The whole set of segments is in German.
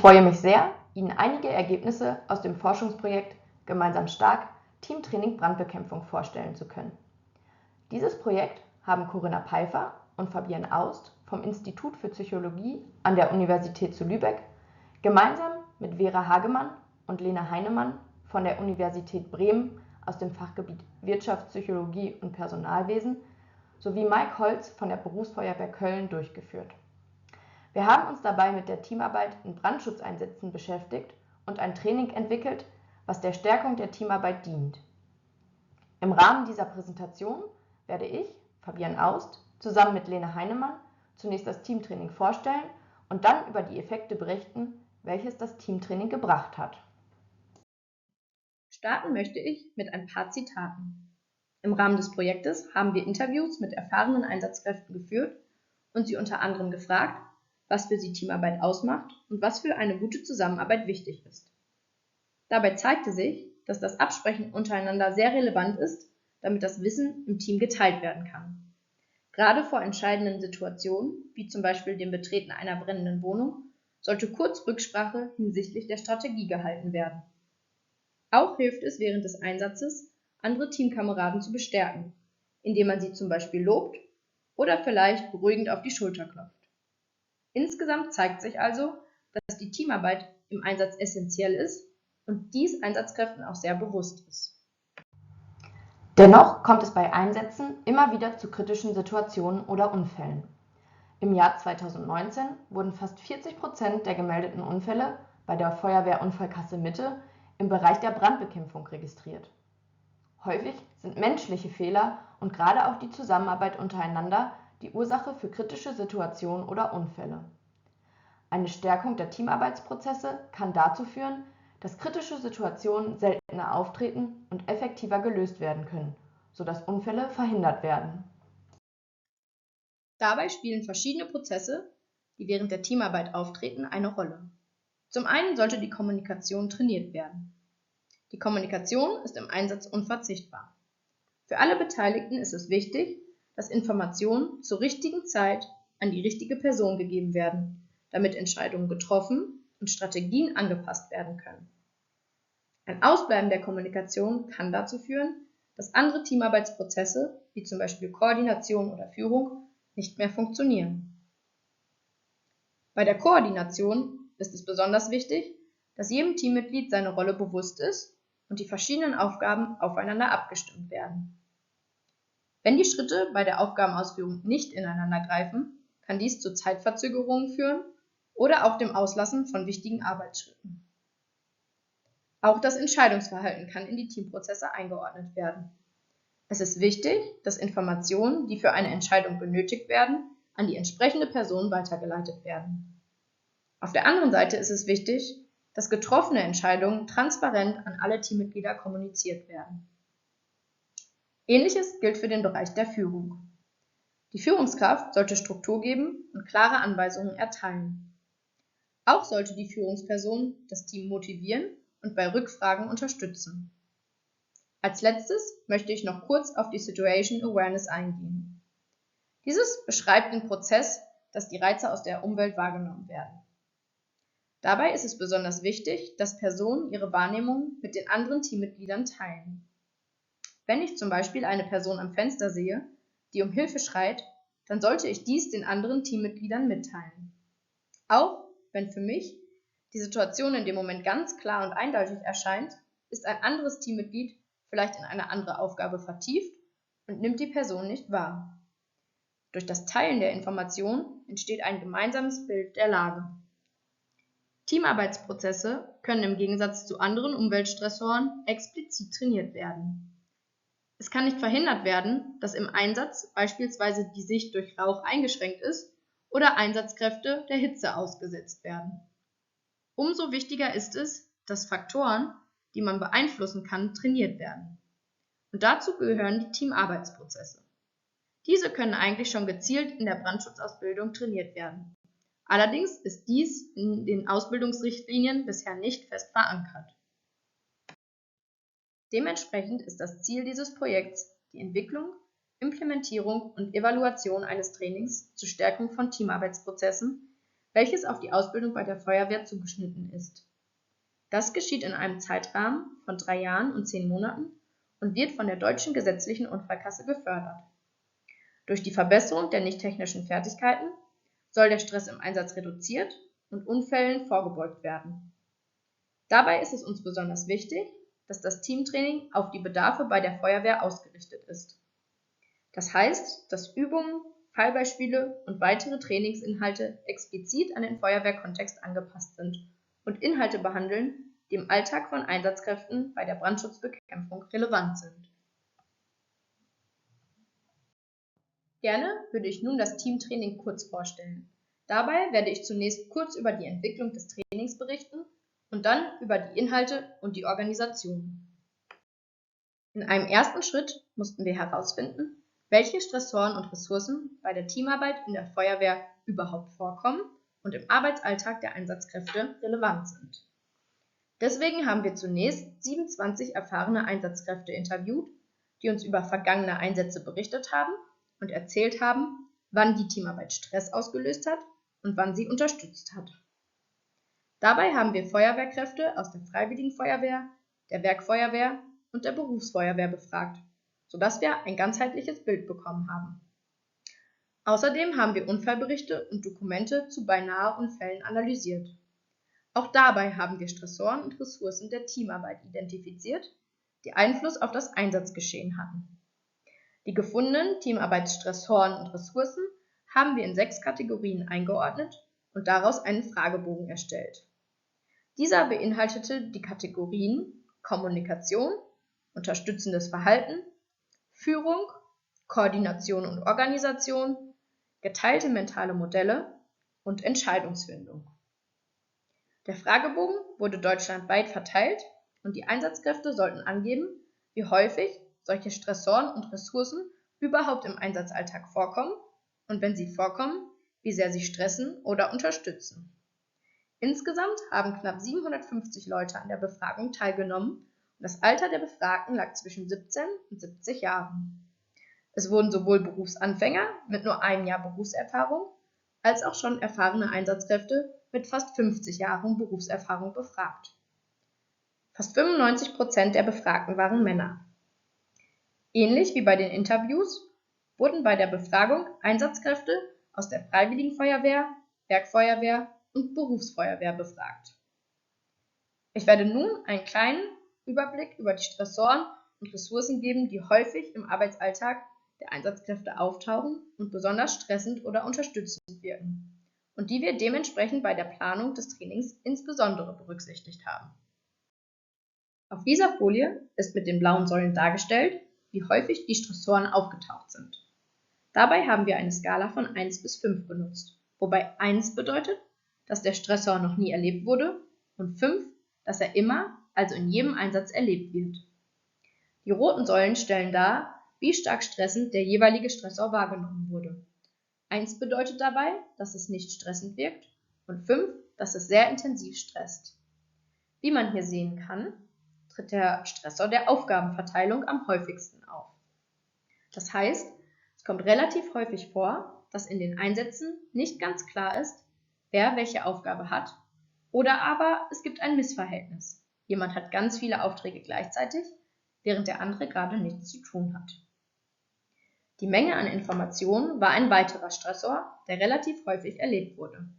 freue mich sehr, Ihnen einige Ergebnisse aus dem Forschungsprojekt Gemeinsam stark – Teamtraining Brandbekämpfung vorstellen zu können. Dieses Projekt haben Corinna Peifer und Fabienne Aust vom Institut für Psychologie an der Universität zu Lübeck gemeinsam mit Vera Hagemann und Lena Heinemann von der Universität Bremen aus dem Fachgebiet Wirtschaftspsychologie und Personalwesen sowie Mike Holz von der Berufsfeuerwehr Köln durchgeführt. Wir haben uns dabei mit der Teamarbeit in Brandschutzeinsätzen beschäftigt und ein Training entwickelt, was der Stärkung der Teamarbeit dient. Im Rahmen dieser Präsentation werde ich, Fabienne Aust, zusammen mit Lena Heinemann zunächst das Teamtraining vorstellen und dann über die Effekte berichten, welches das Teamtraining gebracht hat. Starten möchte ich mit ein paar Zitaten. Im Rahmen des Projektes haben wir Interviews mit erfahrenen Einsatzkräften geführt und sie unter anderem gefragt, was für sie Teamarbeit ausmacht und was für eine gute Zusammenarbeit wichtig ist. Dabei zeigte sich, dass das Absprechen untereinander sehr relevant ist, damit das Wissen im Team geteilt werden kann. Gerade vor entscheidenden Situationen, wie zum Beispiel dem Betreten einer brennenden Wohnung, sollte kurz Rücksprache hinsichtlich der Strategie gehalten werden. Auch hilft es während des Einsatzes, andere Teamkameraden zu bestärken, indem man sie zum Beispiel lobt oder vielleicht beruhigend auf die Schulter klopft. Insgesamt zeigt sich also, dass die Teamarbeit im Einsatz essentiell ist und dies Einsatzkräften auch sehr bewusst ist. Dennoch kommt es bei Einsätzen immer wieder zu kritischen Situationen oder Unfällen. Im Jahr 2019 wurden fast 40% der gemeldeten Unfälle bei der Feuerwehrunfallkasse Mitte im Bereich der Brandbekämpfung registriert. Häufig sind menschliche Fehler und gerade auch die Zusammenarbeit untereinander die Ursache für kritische Situationen oder Unfälle. Eine Stärkung der Teamarbeitsprozesse kann dazu führen, dass kritische Situationen seltener auftreten und effektiver gelöst werden können, sodass Unfälle verhindert werden. Dabei spielen verschiedene Prozesse, die während der Teamarbeit auftreten, eine Rolle. Zum einen sollte die Kommunikation trainiert werden. Die Kommunikation ist im Einsatz unverzichtbar. Für alle Beteiligten ist es wichtig, dass Informationen zur richtigen Zeit an die richtige Person gegeben werden, damit Entscheidungen getroffen und Strategien angepasst werden können. Ein Ausbleiben der Kommunikation kann dazu führen, dass andere Teamarbeitsprozesse, wie zum Beispiel Koordination oder Führung, nicht mehr funktionieren. Bei der Koordination ist es besonders wichtig, dass jedem Teammitglied seine Rolle bewusst ist und die verschiedenen Aufgaben aufeinander abgestimmt werden. Wenn die Schritte bei der Aufgabenausführung nicht ineinander greifen, kann dies zu Zeitverzögerungen führen oder auch dem Auslassen von wichtigen Arbeitsschritten. Auch das Entscheidungsverhalten kann in die Teamprozesse eingeordnet werden. Es ist wichtig, dass Informationen, die für eine Entscheidung benötigt werden, an die entsprechende Person weitergeleitet werden. Auf der anderen Seite ist es wichtig, dass getroffene Entscheidungen transparent an alle Teammitglieder kommuniziert werden. Ähnliches gilt für den Bereich der Führung. Die Führungskraft sollte Struktur geben und klare Anweisungen erteilen. Auch sollte die Führungsperson das Team motivieren und bei Rückfragen unterstützen. Als letztes möchte ich noch kurz auf die Situation Awareness eingehen. Dieses beschreibt den Prozess, dass die Reize aus der Umwelt wahrgenommen werden. Dabei ist es besonders wichtig, dass Personen ihre Wahrnehmungen mit den anderen Teammitgliedern teilen. Wenn ich zum Beispiel eine Person am Fenster sehe, die um Hilfe schreit, dann sollte ich dies den anderen Teammitgliedern mitteilen. Auch wenn für mich die Situation in dem Moment ganz klar und eindeutig erscheint, ist ein anderes Teammitglied vielleicht in eine andere Aufgabe vertieft und nimmt die Person nicht wahr. Durch das Teilen der Information entsteht ein gemeinsames Bild der Lage. Teamarbeitsprozesse können im Gegensatz zu anderen Umweltstressoren explizit trainiert werden. Es kann nicht verhindert werden, dass im Einsatz beispielsweise die Sicht durch Rauch eingeschränkt ist oder Einsatzkräfte der Hitze ausgesetzt werden. Umso wichtiger ist es, dass Faktoren, die man beeinflussen kann, trainiert werden. Und dazu gehören die Teamarbeitsprozesse. Diese können eigentlich schon gezielt in der Brandschutzausbildung trainiert werden. Allerdings ist dies in den Ausbildungsrichtlinien bisher nicht fest verankert. Dementsprechend ist das Ziel dieses Projekts die Entwicklung, Implementierung und Evaluation eines Trainings zur Stärkung von Teamarbeitsprozessen, welches auf die Ausbildung bei der Feuerwehr zugeschnitten ist. Das geschieht in einem Zeitrahmen von 3 Jahren und 10 Monaten und wird von der Deutschen Gesetzlichen Unfallkasse gefördert. Durch die Verbesserung der nicht-technischen Fertigkeiten soll der Stress im Einsatz reduziert und Unfällen vorgebeugt werden. Dabei ist es uns besonders wichtig, dass das Teamtraining auf die Bedarfe bei der Feuerwehr ausgerichtet ist. Das heißt, dass Übungen, Fallbeispiele und weitere Trainingsinhalte explizit an den Feuerwehrkontext angepasst sind und Inhalte behandeln, die im Alltag von Einsatzkräften bei der Brandschutzbekämpfung relevant sind. Gerne würde ich nun das Teamtraining kurz vorstellen. Dabei werde ich zunächst kurz über die Entwicklung des Trainings berichten und dann über die Inhalte und die Organisation. In einem ersten Schritt mussten wir herausfinden, welche Stressoren und Ressourcen bei der Teamarbeit in der Feuerwehr überhaupt vorkommen und im Arbeitsalltag der Einsatzkräfte relevant sind. Deswegen haben wir zunächst 27 erfahrene Einsatzkräfte interviewt, die uns über vergangene Einsätze berichtet haben und erzählt haben, wann die Teamarbeit Stress ausgelöst hat und wann sie unterstützt hat. Dabei haben wir Feuerwehrkräfte aus der Freiwilligen Feuerwehr, der Werkfeuerwehr und der Berufsfeuerwehr befragt, sodass wir ein ganzheitliches Bild bekommen haben. Außerdem haben wir Unfallberichte und Dokumente zu Beinahe-Unfällen analysiert. Auch dabei haben wir Stressoren und Ressourcen der Teamarbeit identifiziert, die Einfluss auf das Einsatzgeschehen hatten. Die gefundenen Teamarbeitsstressoren und Ressourcen haben wir in 6 Kategorien eingeordnet und daraus einen Fragebogen erstellt. Dieser beinhaltete die Kategorien Kommunikation, unterstützendes Verhalten, Führung, Koordination und Organisation, geteilte mentale Modelle und Entscheidungsfindung. Der Fragebogen wurde deutschlandweit verteilt und die Einsatzkräfte sollten angeben, wie häufig solche Stressoren und Ressourcen überhaupt im Einsatzalltag vorkommen und wenn sie vorkommen, wie sehr sie stressen oder unterstützen. Insgesamt haben knapp 750 Leute an der Befragung teilgenommen und das Alter der Befragten lag zwischen 17 und 70 Jahren. Es wurden sowohl Berufsanfänger mit nur einem Jahr Berufserfahrung als auch schon erfahrene Einsatzkräfte mit fast 50 Jahren Berufserfahrung befragt. Fast 95% der Befragten waren Männer. Ähnlich wie bei den Interviews wurden bei der Befragung Einsatzkräfte aus der Freiwilligen Feuerwehr, Werkfeuerwehr und Berufsfeuerwehr befragt. Ich werde nun einen kleinen Überblick über die Stressoren und Ressourcen geben, die häufig im Arbeitsalltag der Einsatzkräfte auftauchen und besonders stressend oder unterstützend wirken und die wir dementsprechend bei der Planung des Trainings insbesondere berücksichtigt haben. Auf dieser Folie ist mit den blauen Säulen dargestellt, wie häufig die Stressoren aufgetaucht sind. Dabei haben wir eine Skala von 1 bis 5 benutzt, wobei 1 bedeutet, dass der Stressor noch nie erlebt wurde und 5, dass er immer, also in jedem Einsatz erlebt wird. Die roten Säulen stellen dar, wie stark stressend der jeweilige Stressor wahrgenommen wurde. 1 bedeutet dabei, dass es nicht stressend wirkt und 5, dass es sehr intensiv stresst. Wie man hier sehen kann, tritt der Stressor der Aufgabenverteilung am häufigsten auf. Das heißt, es kommt relativ häufig vor, dass in den Einsätzen nicht ganz klar ist, wer welche Aufgabe hat, oder aber es gibt ein Missverhältnis. Jemand hat ganz viele Aufträge gleichzeitig, während der andere gerade nichts zu tun hat. Die Menge an Informationen war ein weiterer Stressor, der relativ häufig erlebt wurde.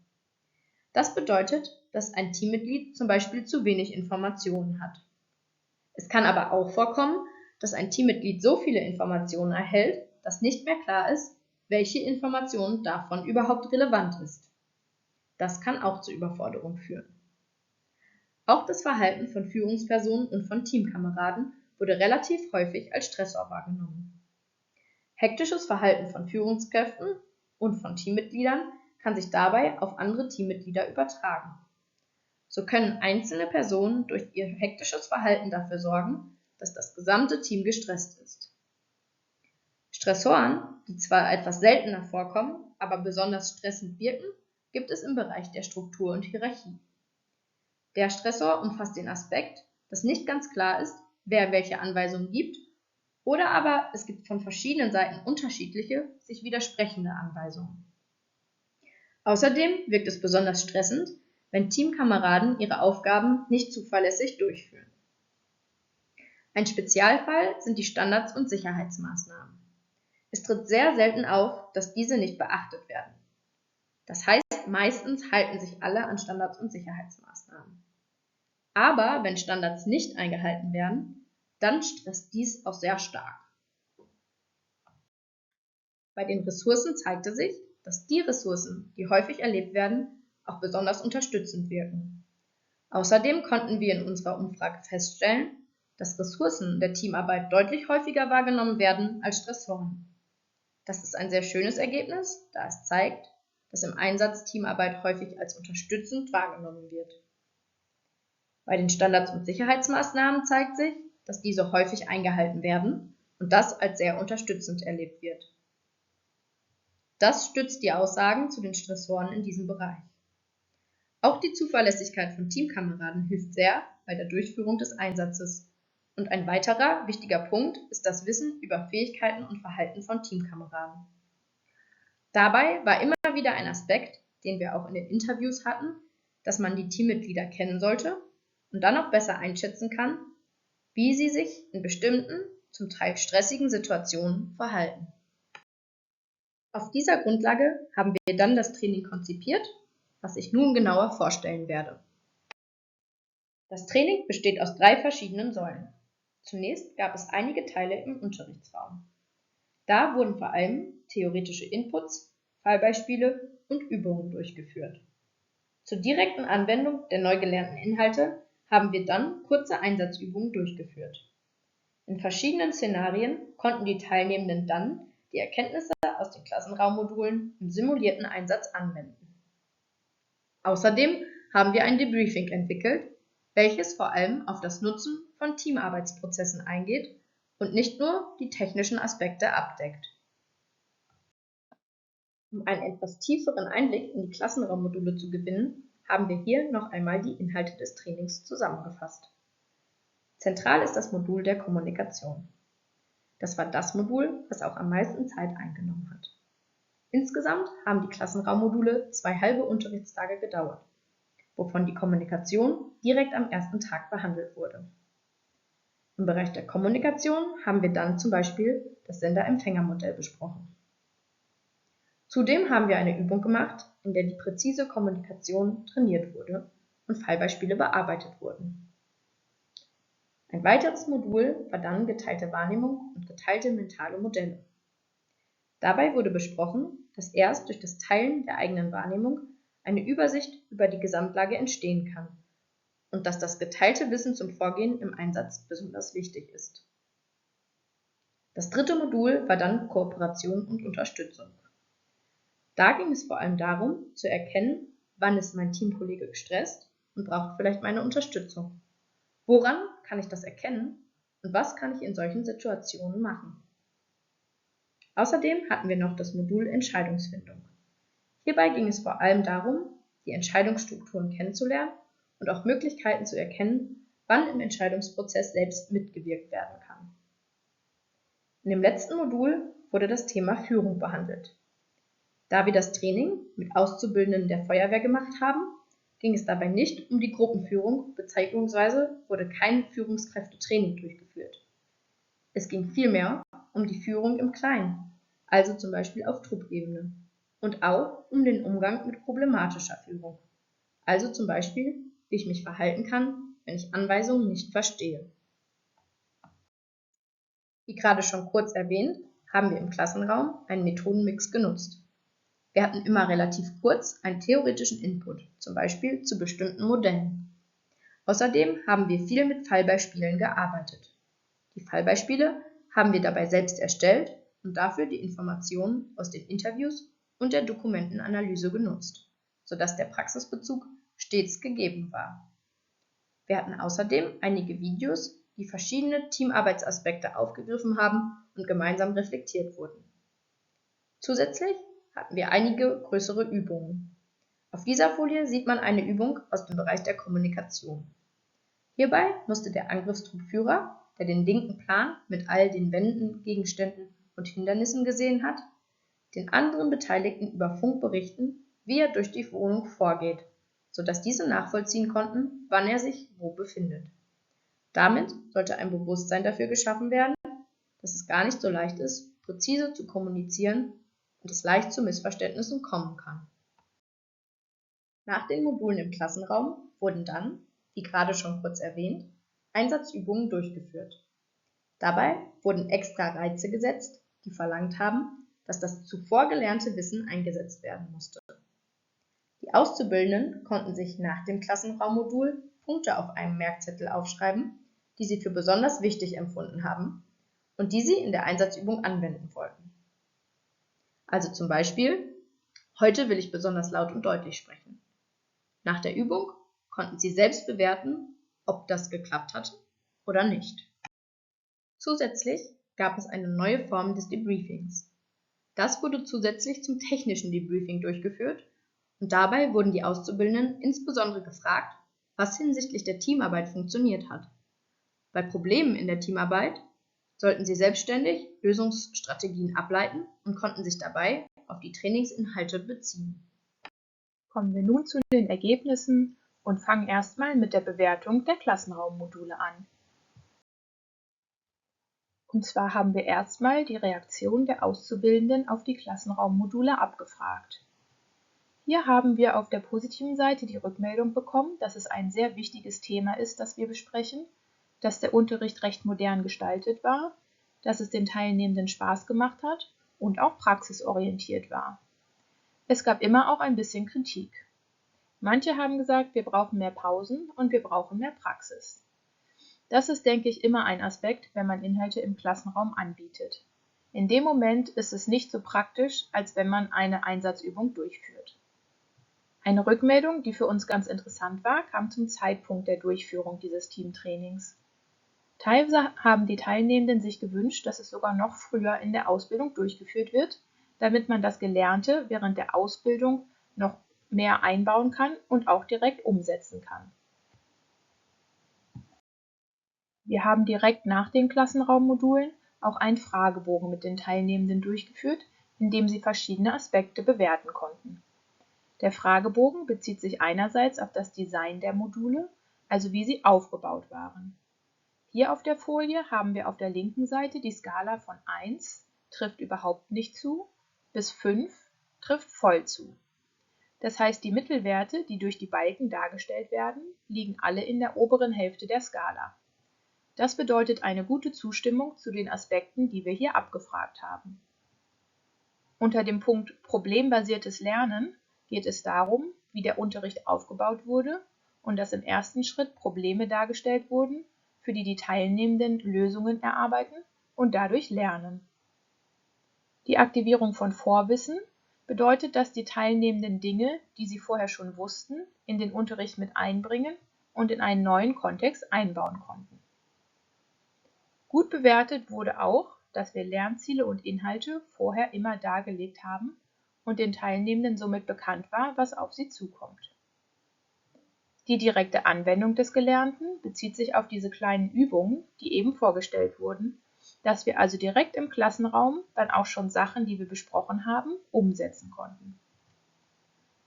Das bedeutet, dass ein Teammitglied zum Beispiel zu wenig Informationen hat. Es kann aber auch vorkommen, dass ein Teammitglied so viele Informationen erhält, dass nicht mehr klar ist, welche Information davon überhaupt relevant ist. Das kann auch zu Überforderung führen. Auch das Verhalten von Führungspersonen und von Teamkameraden wurde relativ häufig als Stressor wahrgenommen. Hektisches Verhalten von Führungskräften und von Teammitgliedern kann sich dabei auf andere Teammitglieder übertragen. So können einzelne Personen durch ihr hektisches Verhalten dafür sorgen, dass das gesamte Team gestresst ist. Stressoren, die zwar etwas seltener vorkommen, aber besonders stressend wirken, gibt es im Bereich der Struktur und Hierarchie. Der Stressor umfasst den Aspekt, dass nicht ganz klar ist, wer welche Anweisungen gibt, oder aber es gibt von verschiedenen Seiten unterschiedliche, sich widersprechende Anweisungen. Außerdem wirkt es besonders stressend, wenn Teamkameraden ihre Aufgaben nicht zuverlässig durchführen. Ein Spezialfall sind die Standards und Sicherheitsmaßnahmen. Es tritt sehr selten auf, dass diese nicht beachtet werden. Das heißt, meistens halten sich alle an Standards und Sicherheitsmaßnahmen. Aber wenn Standards nicht eingehalten werden, dann stresst dies auch sehr stark. Bei den Ressourcen zeigte sich, dass die Ressourcen, die häufig erlebt werden, auch besonders unterstützend wirken. Außerdem konnten wir in unserer Umfrage feststellen, dass Ressourcen der Teamarbeit deutlich häufiger wahrgenommen werden als Stressoren. Das ist ein sehr schönes Ergebnis, da es zeigt, dass im Einsatz Teamarbeit häufig als unterstützend wahrgenommen wird. Bei den Standards und Sicherheitsmaßnahmen zeigt sich, dass diese häufig eingehalten werden und das als sehr unterstützend erlebt wird. Das stützt die Aussagen zu den Stressoren in diesem Bereich. Auch die Zuverlässigkeit von Teamkameraden hilft sehr bei der Durchführung des Einsatzes. Und ein weiterer wichtiger Punkt ist das Wissen über Fähigkeiten und Verhalten von Teamkameraden. Dabei war immer wieder ein Aspekt, den wir auch in den Interviews hatten, dass man die Teammitglieder kennen sollte und dann auch besser einschätzen kann, wie sie sich in bestimmten, zum Teil stressigen Situationen verhalten. Auf dieser Grundlage haben wir dann das Training konzipiert, was ich nun genauer vorstellen werde. Das Training besteht aus 3 verschiedenen Säulen. Zunächst gab es einige Teile im Unterrichtsraum. Da wurden vor allem theoretische Inputs, Fallbeispiele und Übungen durchgeführt. Zur direkten Anwendung der neu gelernten Inhalte haben wir dann kurze Einsatzübungen durchgeführt. In verschiedenen Szenarien konnten die Teilnehmenden dann die Erkenntnisse aus den Klassenraummodulen im simulierten Einsatz anwenden. Außerdem haben wir ein Debriefing entwickelt, welches vor allem auf das Nutzen von Teamarbeitsprozessen eingeht und nicht nur die technischen Aspekte abdeckt. Um einen etwas tieferen Einblick in die Klassenraummodule zu gewinnen, haben wir hier noch einmal die Inhalte des Trainings zusammengefasst. Zentral ist das Modul der Kommunikation. Das war das Modul, was auch am meisten Zeit eingenommen hat. Insgesamt haben die Klassenraummodule 2 halbe Unterrichtstage gedauert, wovon die Kommunikation direkt am ersten Tag behandelt wurde. Im Bereich der Kommunikation haben wir dann zum Beispiel das Sender-Empfänger-Modell besprochen. Zudem haben wir eine Übung gemacht, in der die präzise Kommunikation trainiert wurde und Fallbeispiele bearbeitet wurden. Ein weiteres Modul war dann geteilte Wahrnehmung und geteilte mentale Modelle. Dabei wurde besprochen, dass erst durch das Teilen der eigenen Wahrnehmung eine Übersicht über die Gesamtlage entstehen kann und dass das geteilte Wissen zum Vorgehen im Einsatz besonders wichtig ist. Das dritte Modul war dann Kooperation und Unterstützung. Da ging es vor allem darum, zu erkennen, wann ist mein Teamkollege gestresst und braucht vielleicht meine Unterstützung. Woran kann ich das erkennen und was kann ich in solchen Situationen machen? Außerdem hatten wir noch das Modul Entscheidungsfindung. Hierbei ging es vor allem darum, die Entscheidungsstrukturen kennenzulernen und auch Möglichkeiten zu erkennen, wann im Entscheidungsprozess selbst mitgewirkt werden kann. In dem letzten Modul wurde das Thema Führung behandelt. Da wir das Training mit Auszubildenden der Feuerwehr gemacht haben, ging es dabei nicht um die Gruppenführung bzw. wurde kein Führungskräftetraining durchgeführt. Es ging vielmehr um die Führung im Kleinen, also zum Beispiel auf Truppebene, und auch um den Umgang mit problematischer Führung, also zum Beispiel, wie ich mich verhalten kann, wenn ich Anweisungen nicht verstehe. Wie gerade schon kurz erwähnt, haben wir im Klassenraum einen Methodenmix genutzt. Wir hatten immer relativ kurz einen theoretischen Input, zum Beispiel zu bestimmten Modellen. Außerdem haben wir viel mit Fallbeispielen gearbeitet. Die Fallbeispiele haben wir dabei selbst erstellt und dafür die Informationen aus den Interviews und der Dokumentenanalyse genutzt, sodass der Praxisbezug stets gegeben war. Wir hatten außerdem einige Videos, die verschiedene Teamarbeitsaspekte aufgegriffen haben und gemeinsam reflektiert wurden. Zusätzlich hatten wir einige größere Übungen. Auf dieser Folie sieht man eine Übung aus dem Bereich der Kommunikation. Hierbei musste der Angriffstruppführer, der den linken Plan mit all den Wänden, Gegenständen und Hindernissen gesehen hat, den anderen Beteiligten über Funk berichten, wie er durch die Wohnung vorgeht, sodass diese nachvollziehen konnten, wann er sich wo befindet. Damit sollte ein Bewusstsein dafür geschaffen werden, dass es gar nicht so leicht ist, präzise zu kommunizieren und es leicht zu Missverständnissen kommen kann. Nach den Modulen im Klassenraum wurden dann, wie gerade schon kurz erwähnt, Einsatzübungen durchgeführt. Dabei wurden extra Reize gesetzt, die verlangt haben, dass das zuvor gelernte Wissen eingesetzt werden musste. Die Auszubildenden konnten sich nach dem Klassenraummodul Punkte auf einem Merkzettel aufschreiben, die sie für besonders wichtig empfunden haben und die sie in der Einsatzübung anwenden wollten. Also zum Beispiel: Heute will ich besonders laut und deutlich sprechen. Nach der Übung konnten sie selbst bewerten, ob das geklappt hatte oder nicht. Zusätzlich gab es eine neue Form des Debriefings. Das wurde zusätzlich zum technischen Debriefing durchgeführt und dabei wurden die Auszubildenden insbesondere gefragt, was hinsichtlich der Teamarbeit funktioniert hat. Bei Problemen in der Teamarbeit sollten sie selbstständig Lösungsstrategien ableiten und konnten sich dabei auf die Trainingsinhalte beziehen. Kommen wir nun zu den Ergebnissen und fangen erstmal mit der Bewertung der Klassenraummodule an. Und zwar haben wir erstmal die Reaktion der Auszubildenden auf die Klassenraummodule abgefragt. Hier haben wir auf der positiven Seite die Rückmeldung bekommen, dass es ein sehr wichtiges Thema ist, das wir besprechen, dass der Unterricht recht modern gestaltet war, dass es den Teilnehmenden Spaß gemacht hat und auch praxisorientiert war. Es gab immer auch ein bisschen Kritik. Manche haben gesagt, wir brauchen mehr Pausen und wir brauchen mehr Praxis. Das ist, denke ich, immer ein Aspekt, wenn man Inhalte im Klassenraum anbietet. In dem Moment ist es nicht so praktisch, als wenn man eine Einsatzübung durchführt. Eine Rückmeldung, die für uns ganz interessant war, kam zum Zeitpunkt der Durchführung dieses Teamtrainings. Teilweise haben die Teilnehmenden sich gewünscht, dass es sogar noch früher in der Ausbildung durchgeführt wird, damit man das Gelernte während der Ausbildung noch mehr einbauen kann und auch direkt umsetzen kann. Wir haben direkt nach den Klassenraummodulen auch einen Fragebogen mit den Teilnehmenden durchgeführt, in dem sie verschiedene Aspekte bewerten konnten. Der Fragebogen bezieht sich einerseits auf das Design der Module, also wie sie aufgebaut waren. Hier auf der Folie haben wir auf der linken Seite die Skala von 1 trifft überhaupt nicht zu bis 5 trifft voll zu. Das heißt, die Mittelwerte, die durch die Balken dargestellt werden, liegen alle in der oberen Hälfte der Skala. Das bedeutet eine gute Zustimmung zu den Aspekten, die wir hier abgefragt haben. Unter dem Punkt Problembasiertes Lernen geht es darum, wie der Unterricht aufgebaut wurde und dass im ersten Schritt Probleme dargestellt wurden, für die die Teilnehmenden Lösungen erarbeiten und dadurch lernen. Die Aktivierung von Vorwissen bedeutet, dass die Teilnehmenden Dinge, die sie vorher schon wussten, in den Unterricht mit einbringen und in einen neuen Kontext einbauen konnten. Gut bewertet wurde auch, dass wir Lernziele und Inhalte vorher immer dargelegt haben und den Teilnehmenden somit bekannt war, was auf sie zukommt. Die direkte Anwendung des Gelernten bezieht sich auf diese kleinen Übungen, die eben vorgestellt wurden, dass wir also direkt im Klassenraum dann auch schon Sachen, die wir besprochen haben, umsetzen konnten.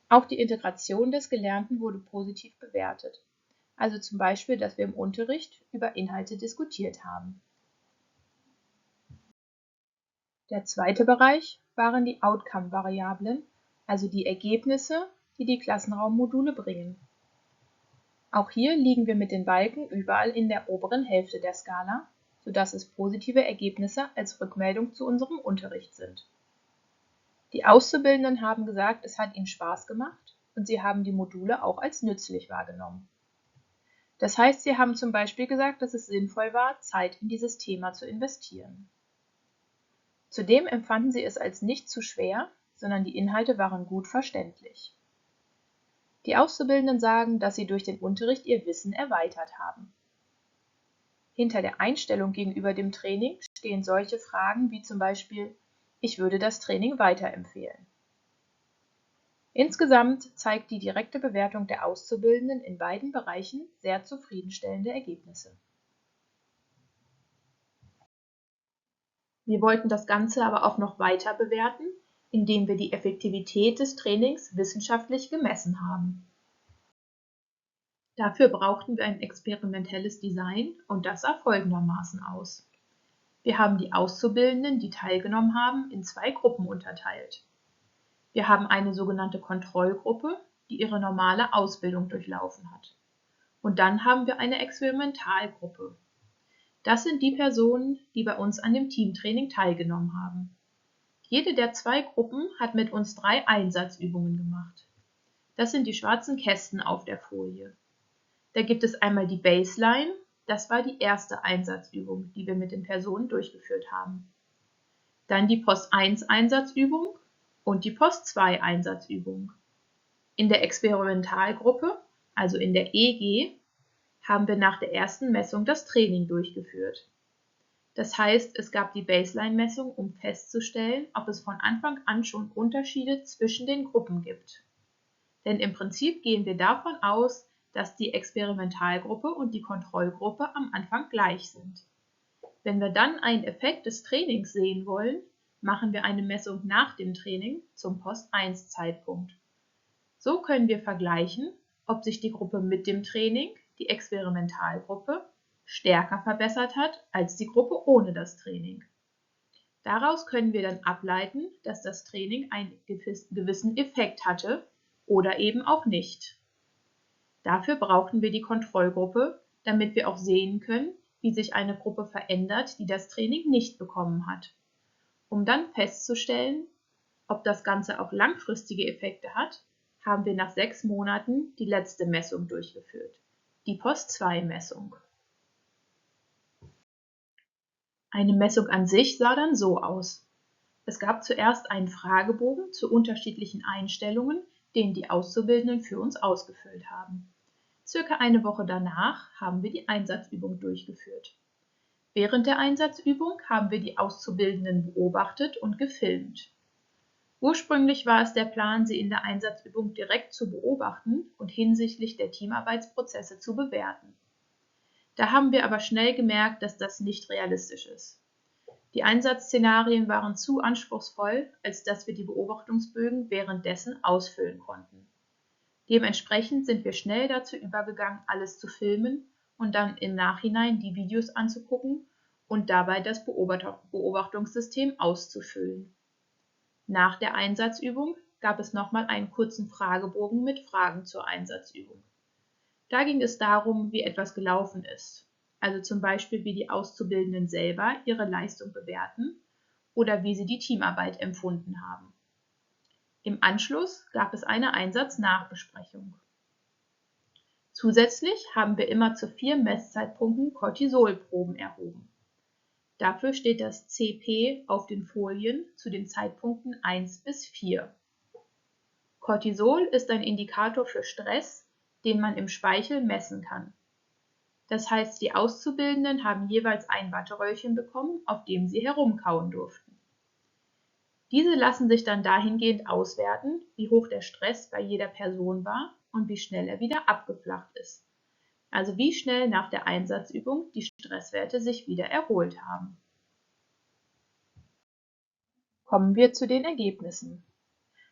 Auch die Integration des Gelernten wurde positiv bewertet, also zum Beispiel, dass wir im Unterricht über Inhalte diskutiert haben. Der zweite Bereich waren die Outcome-Variablen, also die Ergebnisse, die die Klassenraummodule bringen. Auch hier liegen wir mit den Balken überall in der oberen Hälfte der Skala, sodass es positive Ergebnisse als Rückmeldung zu unserem Unterricht sind. Die Auszubildenden haben gesagt, es hat ihnen Spaß gemacht und sie haben die Module auch als nützlich wahrgenommen. Das heißt, sie haben zum Beispiel gesagt, dass es sinnvoll war, Zeit in dieses Thema zu investieren. Zudem empfanden sie es als nicht zu schwer, sondern die Inhalte waren gut verständlich. Die Auszubildenden sagen, dass sie durch den Unterricht ihr Wissen erweitert haben. Hinter der Einstellung gegenüber dem Training stehen solche Fragen wie zum Beispiel: Ich würde das Training weiterempfehlen. Insgesamt zeigt die direkte Bewertung der Auszubildenden in beiden Bereichen sehr zufriedenstellende Ergebnisse. Wir wollten das Ganze aber auch noch weiter bewerten, indem wir die Effektivität des Trainings wissenschaftlich gemessen haben. Dafür brauchten wir ein experimentelles Design und das sah folgendermaßen aus. Wir haben die Auszubildenden, die teilgenommen haben, in 2 Gruppen unterteilt. Wir haben eine sogenannte Kontrollgruppe, die ihre normale Ausbildung durchlaufen hat. Und dann haben wir eine Experimentalgruppe. Das sind die Personen, die bei uns an dem Teamtraining teilgenommen haben. Jede der 2 Gruppen hat mit uns 3 Einsatzübungen gemacht. Das sind die schwarzen Kästen auf der Folie. Da gibt es einmal die Baseline, das war die erste Einsatzübung, die wir mit den Personen durchgeführt haben. Dann die Post-1-Einsatzübung und die Post-2-Einsatzübung. In der Experimentalgruppe, also in der EG, haben wir nach der ersten Messung das Training durchgeführt. Das heißt, es gab die Baseline-Messung, um festzustellen, ob es von Anfang an schon Unterschiede zwischen den Gruppen gibt. Denn im Prinzip gehen wir davon aus, dass die Experimentalgruppe und die Kontrollgruppe am Anfang gleich sind. Wenn wir dann einen Effekt des Trainings sehen wollen, machen wir eine Messung nach dem Training zum Post-1-Zeitpunkt. So können wir vergleichen, ob sich die Gruppe mit dem Training, die Experimentalgruppe, stärker verbessert hat als die Gruppe ohne das Training. Daraus können wir dann ableiten, dass das Training einen gewissen Effekt hatte oder eben auch nicht. Dafür brauchen wir die Kontrollgruppe, damit wir auch sehen können, wie sich eine Gruppe verändert, die das Training nicht bekommen hat, um dann festzustellen, ob das Ganze auch langfristige Effekte hat, haben wir nach 6 Monaten die letzte Messung durchgeführt, die Post-2-Messung. Eine Messung an sich sah dann so aus. Es gab zuerst einen Fragebogen zu unterschiedlichen Einstellungen, den die Auszubildenden für uns ausgefüllt haben. Circa eine Woche danach haben wir die Einsatzübung durchgeführt. Während der Einsatzübung haben wir die Auszubildenden beobachtet und gefilmt. Ursprünglich war es der Plan, sie in der Einsatzübung direkt zu beobachten und hinsichtlich der Teamarbeitsprozesse zu bewerten. Da haben wir aber schnell gemerkt, dass das nicht realistisch ist. Die Einsatzszenarien waren zu anspruchsvoll, als dass wir die Beobachtungsbögen währenddessen ausfüllen konnten. Dementsprechend sind wir schnell dazu übergegangen, alles zu filmen und dann im Nachhinein die Videos anzugucken und dabei das Beobachtungssystem auszufüllen. Nach der Einsatzübung gab es nochmal einen kurzen Fragebogen mit Fragen zur Einsatzübung. Da ging es darum, wie etwas gelaufen ist, also zum Beispiel, wie die Auszubildenden selber ihre Leistung bewerten oder wie sie die Teamarbeit empfunden haben. Im Anschluss gab es eine Einsatznachbesprechung. Zusätzlich haben wir immer zu 4 Messzeitpunkten Cortisolproben erhoben. Dafür steht das CP auf den Folien zu den Zeitpunkten 1 bis 4. Cortisol ist ein Indikator für Stress, den man im Speichel messen kann. Das heißt, die Auszubildenden haben jeweils ein Watteröllchen bekommen, auf dem sie herumkauen durften. Diese lassen sich dann dahingehend auswerten, wie hoch der Stress bei jeder Person war und wie schnell er wieder abgeflacht ist. Also wie schnell nach der Einsatzübung die Stresswerte sich wieder erholt haben. Kommen wir zu den Ergebnissen.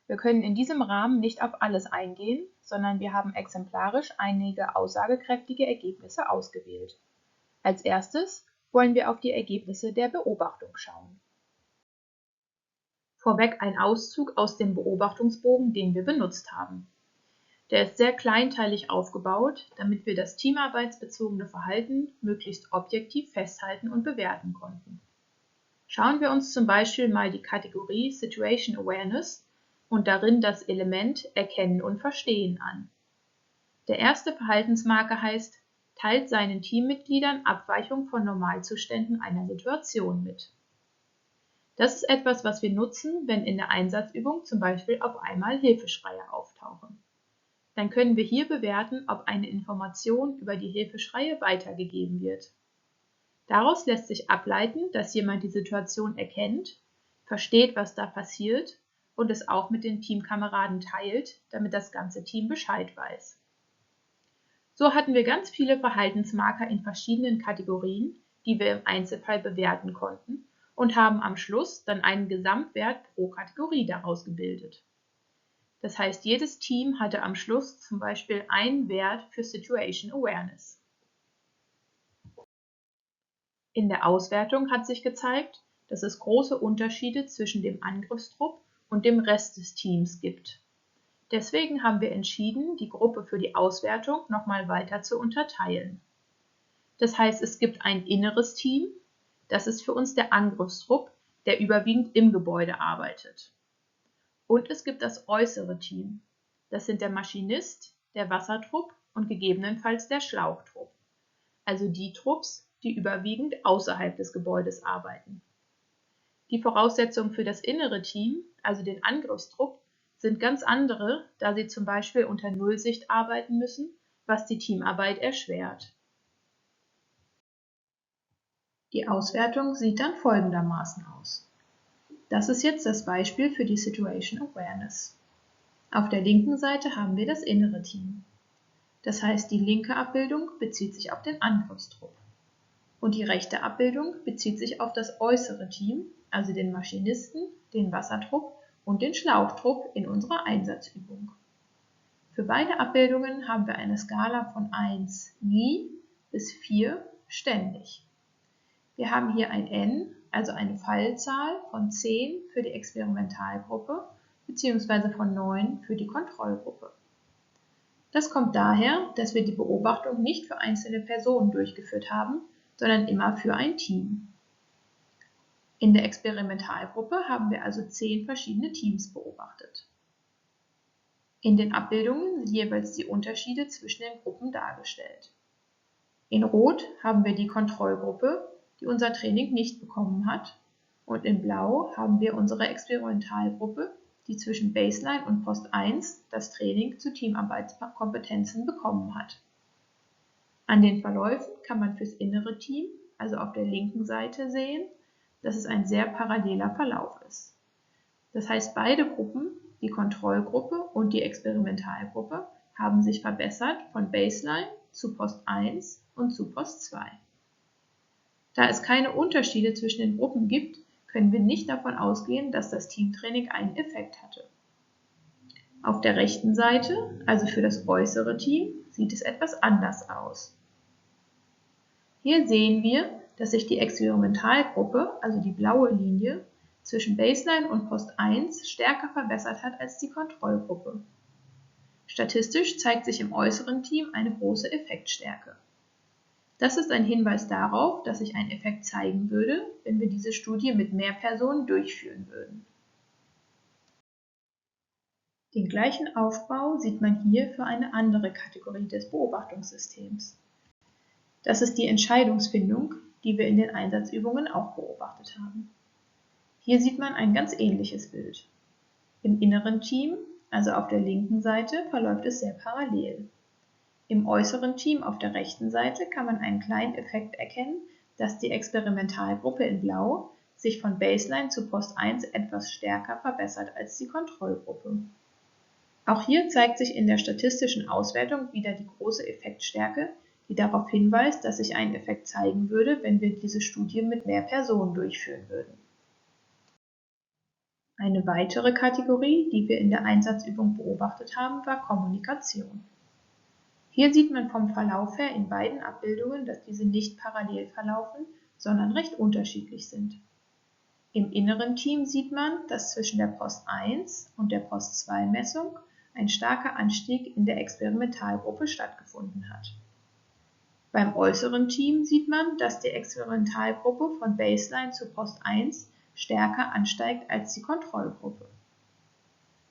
Wir können in diesem Rahmen nicht auf alles eingehen, sondern wir haben exemplarisch einige aussagekräftige Ergebnisse ausgewählt. Als erstes wollen wir auf die Ergebnisse der Beobachtung schauen. Vorweg ein Auszug aus dem Beobachtungsbogen, den wir benutzt haben. Der ist sehr kleinteilig aufgebaut, damit wir das teamarbeitsbezogene Verhalten möglichst objektiv festhalten und bewerten konnten. Schauen wir uns zum Beispiel mal die Kategorie Situation Awareness und darin das Element Erkennen und Verstehen an. Der erste Verhaltensmarker heißt, teilt seinen Teammitgliedern Abweichung von Normalzuständen einer Situation mit. Das ist etwas, was wir nutzen, wenn in der Einsatzübung zum Beispiel auf einmal Hilfeschreie auftauchen. Dann können wir hier bewerten, ob eine Information über die Hilfeschreie weitergegeben wird. Daraus lässt sich ableiten, dass jemand die Situation erkennt, versteht, was da passiert und es auch mit den Teamkameraden teilt, damit das ganze Team Bescheid weiß. So hatten wir ganz viele Verhaltensmarker in verschiedenen Kategorien, die wir im Einzelfall bewerten konnten und haben am Schluss dann einen Gesamtwert pro Kategorie daraus gebildet. Das heißt, jedes Team hatte am Schluss zum Beispiel einen Wert für Situation Awareness. In der Auswertung hat sich gezeigt, dass es große Unterschiede zwischen dem Angriffstrupp und dem Rest des Teams gibt. Deswegen haben wir entschieden, die Gruppe für die Auswertung nochmal weiter zu unterteilen. Das heißt, es gibt ein inneres Team, das ist für uns der Angriffstrupp, der überwiegend im Gebäude arbeitet. Und es gibt das äußere Team, das sind der Maschinist, der Wassertrupp und gegebenenfalls der Schlauchtrupp, also die Trupps, die überwiegend außerhalb des Gebäudes arbeiten. Die Voraussetzungen für das innere Team, also den Angriffstrupp, sind ganz andere, da sie zum Beispiel unter Nullsicht arbeiten müssen, was die Teamarbeit erschwert. Die Auswertung sieht dann folgendermaßen aus. Das ist jetzt das Beispiel für die Situation Awareness. Auf der linken Seite haben wir das innere Team. Das heißt, die linke Abbildung bezieht sich auf den Angriffstrupp. Und die rechte Abbildung bezieht sich auf das äußere Team, also den Maschinisten, den Wassertrupp und den Schlauchtrupp in unserer Einsatzübung. Für beide Abbildungen haben wir eine Skala von 1 nie bis 4 ständig. Wir haben hier ein n, also eine Fallzahl von 10 für die Experimentalgruppe bzw. von 9 für die Kontrollgruppe. Das kommt daher, dass wir die Beobachtung nicht für einzelne Personen durchgeführt haben, sondern immer für ein Team. In der Experimentalgruppe haben wir also 10 verschiedene Teams beobachtet. In den Abbildungen sind jeweils die Unterschiede zwischen den Gruppen dargestellt. In Rot haben wir die Kontrollgruppe, die unser Training nicht bekommen hat, und in Blau haben wir unsere Experimentalgruppe, die zwischen Baseline und Post 1 das Training zu Teamarbeitskompetenzen bekommen hat. An den Verläufen kann man fürs innere Team, also auf der linken Seite, sehen, dass es ein sehr paralleler Verlauf ist. Das heißt, beide Gruppen, die Kontrollgruppe und die Experimentalgruppe, haben sich verbessert von Baseline zu Post 1 und zu Post 2. Da es keine Unterschiede zwischen den Gruppen gibt, können wir nicht davon ausgehen, dass das Teamtraining einen Effekt hatte. Auf der rechten Seite, also für das äußere Team, sieht es etwas anders aus. Hier sehen wir, dass sich die Experimentalgruppe, also die blaue Linie, zwischen Baseline und Post 1 stärker verbessert hat als die Kontrollgruppe. Statistisch zeigt sich im äußeren Team eine große Effektstärke. Das ist ein Hinweis darauf, dass sich ein Effekt zeigen würde, wenn wir diese Studie mit mehr Personen durchführen würden. Den gleichen Aufbau sieht man hier für eine andere Kategorie des Beobachtungssystems. Das ist die Entscheidungsfindung, die wir in den Einsatzübungen auch beobachtet haben. Hier sieht man ein ganz ähnliches Bild. Im inneren Team, also auf der linken Seite, verläuft es sehr parallel. Im äußeren Team auf der rechten Seite kann man einen kleinen Effekt erkennen, dass die Experimentalgruppe in Blau sich von Baseline zu Post 1 etwas stärker verbessert als die Kontrollgruppe. Auch hier zeigt sich in der statistischen Auswertung wieder die große Effektstärke, die darauf hinweist, dass sich ein Effekt zeigen würde, wenn wir diese Studie mit mehr Personen durchführen würden. Eine weitere Kategorie, die wir in der Einsatzübung beobachtet haben, war Kommunikation. Hier sieht man vom Verlauf her in beiden Abbildungen, dass diese nicht parallel verlaufen, sondern recht unterschiedlich sind. Im inneren Team sieht man, dass zwischen der Post 1 und der Post 2 Messung ein starker Anstieg in der Experimentalgruppe stattgefunden hat. Beim äußeren Team sieht man, dass die Experimentalgruppe von Baseline zu Post 1 stärker ansteigt als die Kontrollgruppe.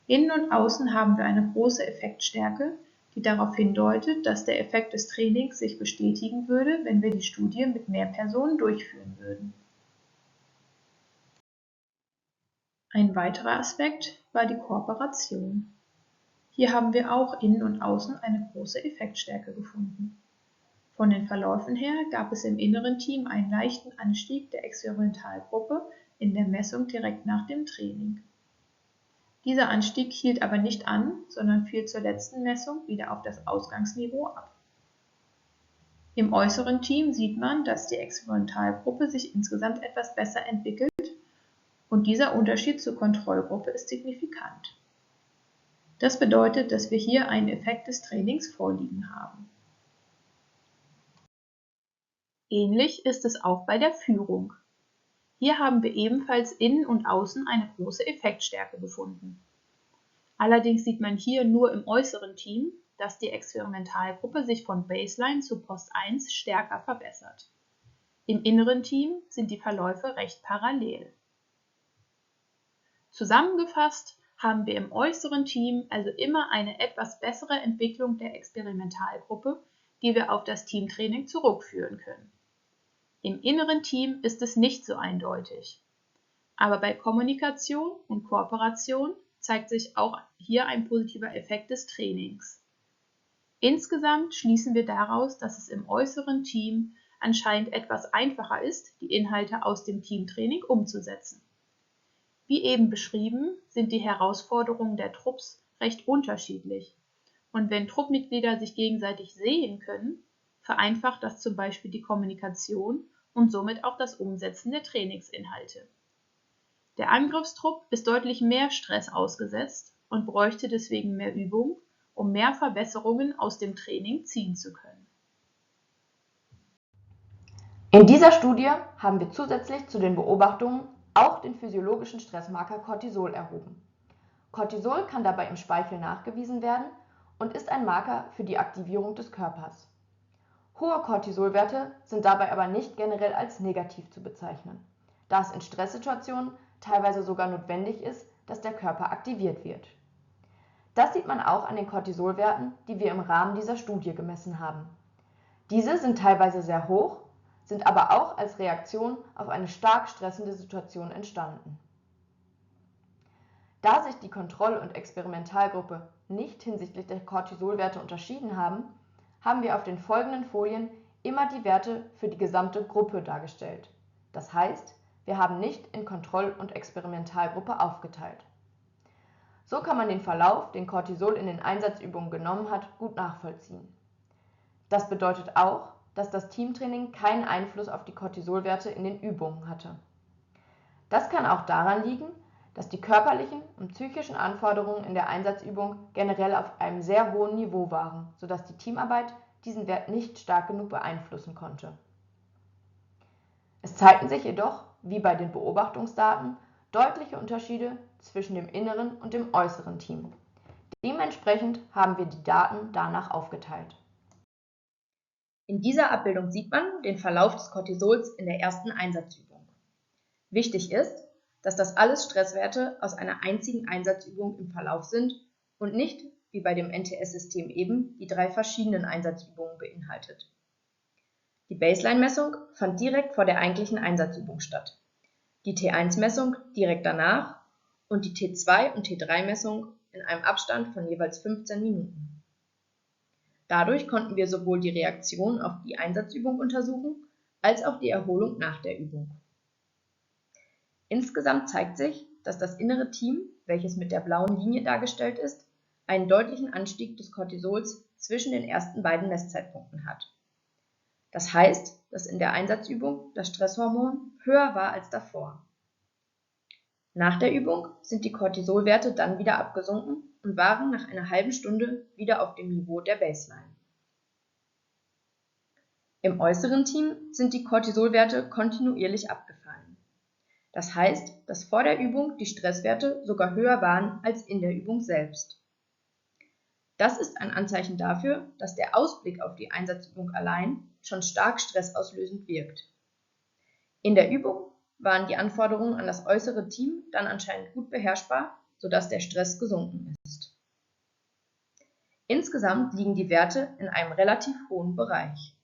Innen und außen haben wir eine große Effektstärke, die darauf hindeutet, dass der Effekt des Trainings sich bestätigen würde, wenn wir die Studie mit mehr Personen durchführen würden. Ein weiterer Aspekt war die Kooperation. Hier haben wir auch innen und außen eine große Effektstärke gefunden. Von den Verläufen her gab es im inneren Team einen leichten Anstieg der Experimentalgruppe in der Messung direkt nach dem Training. Dieser Anstieg hielt aber nicht an, sondern fiel zur letzten Messung wieder auf das Ausgangsniveau ab. Im äußeren Team sieht man, dass die Experimentalgruppe sich insgesamt etwas besser entwickelt und dieser Unterschied zur Kontrollgruppe ist signifikant. Das bedeutet, dass wir hier einen Effekt des Trainings vorliegen haben. Ähnlich ist es auch bei der Führung. Hier haben wir ebenfalls innen und außen eine große Effektstärke gefunden. Allerdings sieht man hier nur im äußeren Team, dass die Experimentalgruppe sich von Baseline zu Post 1 stärker verbessert. Im inneren Team sind die Verläufe recht parallel. Zusammengefasst haben wir im äußeren Team also immer eine etwas bessere Entwicklung der Experimentalgruppe, die wir auf das Teamtraining zurückführen können. Im inneren Team ist es nicht so eindeutig. Aber bei Kommunikation und Kooperation zeigt sich auch hier ein positiver Effekt des Trainings. Insgesamt schließen wir daraus, dass es im äußeren Team anscheinend etwas einfacher ist, die Inhalte aus dem Teamtraining umzusetzen. Wie eben beschrieben, sind die Herausforderungen der Trupps recht unterschiedlich. Und wenn Truppmitglieder sich gegenseitig sehen können, vereinfacht das zum Beispiel die Kommunikation und somit auch das Umsetzen der Trainingsinhalte. Der Angriffstrupp ist deutlich mehr Stress ausgesetzt und bräuchte deswegen mehr Übung, um mehr Verbesserungen aus dem Training ziehen zu können. In dieser Studie haben wir zusätzlich zu den Beobachtungen auch den physiologischen Stressmarker Cortisol erhoben. Cortisol kann dabei im Speichel nachgewiesen werden und ist ein Marker für die Aktivierung des Körpers. Hohe Cortisolwerte sind dabei aber nicht generell als negativ zu bezeichnen, da es in Stresssituationen teilweise sogar notwendig ist, dass der Körper aktiviert wird. Das sieht man auch an den Cortisolwerten, die wir im Rahmen dieser Studie gemessen haben. Diese sind teilweise sehr hoch, sind aber auch als Reaktion auf eine stark stressende Situation entstanden. Da sich die Kontroll- und Experimentalgruppe nicht hinsichtlich der Cortisolwerte unterschieden haben, haben wir auf den folgenden Folien immer die Werte für die gesamte Gruppe dargestellt. Das heißt, wir haben nicht in Kontroll- und Experimentalgruppe aufgeteilt. So kann man den Verlauf, den Cortisol in den Einsatzübungen genommen hat, gut nachvollziehen. Das bedeutet auch, dass das Teamtraining keinen Einfluss auf die Cortisolwerte in den Übungen hatte. Das kann auch daran liegen, dass die körperlichen und psychischen Anforderungen in der Einsatzübung generell auf einem sehr hohen Niveau waren, sodass die Teamarbeit diesen Wert nicht stark genug beeinflussen konnte. Es zeigten sich jedoch, wie bei den Beobachtungsdaten, deutliche Unterschiede zwischen dem inneren und dem äußeren Team. Dementsprechend haben wir die Daten danach aufgeteilt. In dieser Abbildung sieht man den Verlauf des Cortisols in der ersten Einsatzübung. Wichtig ist, dass das alles Stresswerte aus einer einzigen Einsatzübung im Verlauf sind und nicht, wie bei dem NTS-System eben, die 3 verschiedenen Einsatzübungen beinhaltet. Die Baseline-Messung fand direkt vor der eigentlichen Einsatzübung statt, die T1-Messung direkt danach und die T2- und T3-Messung in einem Abstand von jeweils 15 Minuten. Dadurch konnten wir sowohl die Reaktion auf die Einsatzübung untersuchen, als auch die Erholung nach der Übung. Insgesamt zeigt sich, dass das innere Team, welches mit der blauen Linie dargestellt ist, einen deutlichen Anstieg des Cortisols zwischen den ersten beiden Messzeitpunkten hat. Das heißt, dass in der Einsatzübung das Stresshormon höher war als davor. Nach der Übung sind die Cortisolwerte dann wieder abgesunken und waren nach einer halben Stunde wieder auf dem Niveau der Baseline. Im äußeren Team sind die Cortisolwerte kontinuierlich abgefallen. Das heißt, dass vor der Übung die Stresswerte sogar höher waren als in der Übung selbst. Das ist ein Anzeichen dafür, dass der Ausblick auf die Einsatzübung allein schon stark stressauslösend wirkt. In der Übung waren die Anforderungen an das äußere Team dann anscheinend gut beherrschbar, sodass der Stress gesunken ist. Insgesamt liegen die Werte in einem relativ hohen Bereich.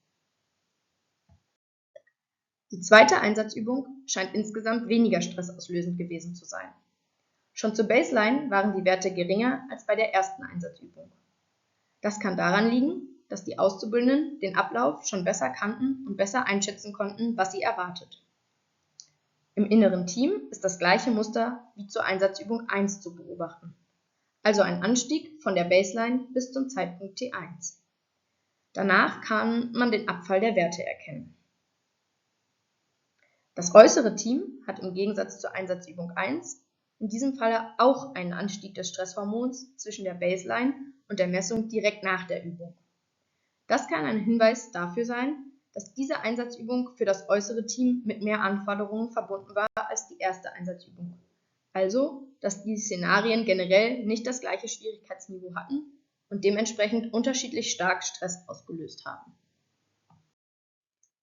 Die zweite Einsatzübung scheint insgesamt weniger stressauslösend gewesen zu sein. Schon zur Baseline waren die Werte geringer als bei der ersten Einsatzübung. Das kann daran liegen, dass die Auszubildenden den Ablauf schon besser kannten und besser einschätzen konnten, was sie erwartet. Im inneren Team ist das gleiche Muster wie zur Einsatzübung 1 zu beobachten, also ein Anstieg von der Baseline bis zum Zeitpunkt T1. Danach kann man den Abfall der Werte erkennen. Das äußere Team hat im Gegensatz zur Einsatzübung 1 in diesem Falle auch einen Anstieg des Stresshormons zwischen der Baseline und der Messung direkt nach der Übung. Das kann ein Hinweis dafür sein, dass diese Einsatzübung für das äußere Team mit mehr Anforderungen verbunden war als die erste Einsatzübung. Also, dass die Szenarien generell nicht das gleiche Schwierigkeitsniveau hatten und dementsprechend unterschiedlich stark Stress ausgelöst haben.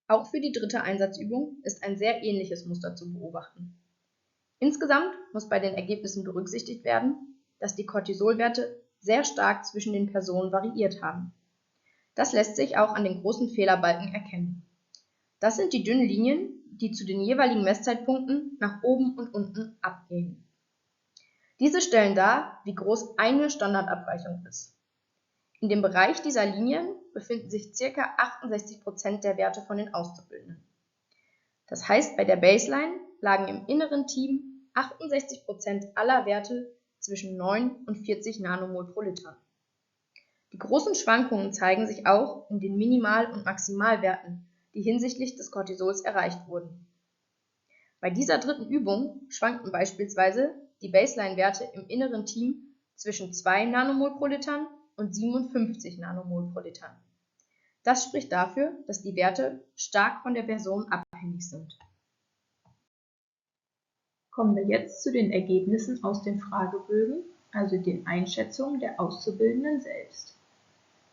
Auch für die dritte Einsatzübung ist ein sehr ähnliches Muster zu beobachten. Insgesamt muss bei den Ergebnissen berücksichtigt werden, dass die Cortisolwerte sehr stark zwischen den Personen variiert haben. Das lässt sich auch an den großen Fehlerbalken erkennen. Das sind die dünnen Linien, die zu den jeweiligen Messzeitpunkten nach oben und unten abgehen. Diese stellen dar, wie groß eine Standardabweichung ist. In dem Bereich dieser Linien befinden sich ca. 68% der Werte von den Auszubildenden. Das heißt, bei der Baseline lagen im inneren Team 68% aller Werte zwischen 9 und 40 Nanomol pro Liter. Die großen Schwankungen zeigen sich auch in den Minimal- und Maximalwerten, die hinsichtlich des Cortisols erreicht wurden. Bei dieser dritten Übung schwankten beispielsweise die Baseline-Werte im inneren Team zwischen 2 Nanomol pro Liter und 57 Nanomol pro Liter. Das spricht dafür, dass die Werte stark von der Person abhängig sind. Kommen wir jetzt zu den Ergebnissen aus den Fragebögen, also den Einschätzungen der Auszubildenden selbst.